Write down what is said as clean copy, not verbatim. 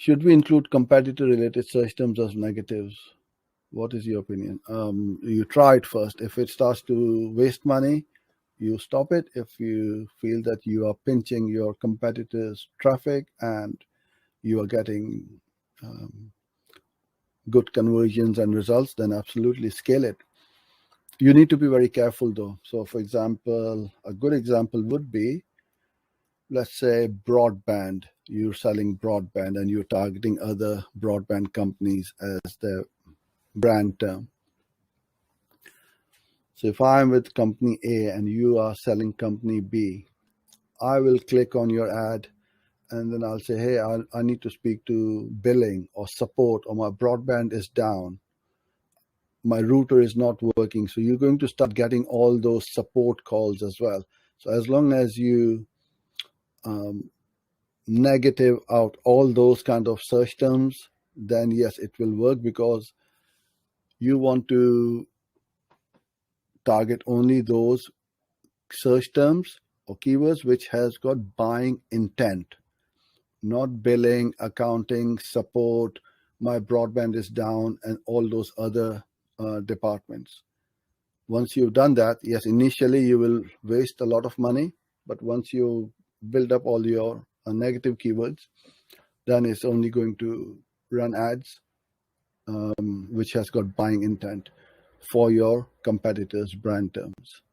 Should we include competitor-related search terms as negatives? What is your opinion? You try it first. If it starts to waste money, you stop it. If you feel that you are pinching your competitors' traffic and you are getting good conversions and results, then absolutely scale it. You need to be very careful though. So, for example, a good example would be, let's say, broadband. You're selling broadband and you're targeting other broadband companies as their brand term. So if I'm with company A and you are selling company B, I will click on your ad and then I'll say, hey, I need to speak to billing or support, or my broadband is down, my router is not working. So you're going to start getting all those support calls as well. So as long as you negative out all those kind of search terms, then yes, it will work, because you want to target only those search terms or keywords which has got buying intent, not billing, accounting, support, my broadband is down, and all those other departments. Once you've done that, yes, initially you will waste a lot of money, but once you build up all your negative keywords, then it's only going to run ads which has got buying intent for your competitors' brand terms.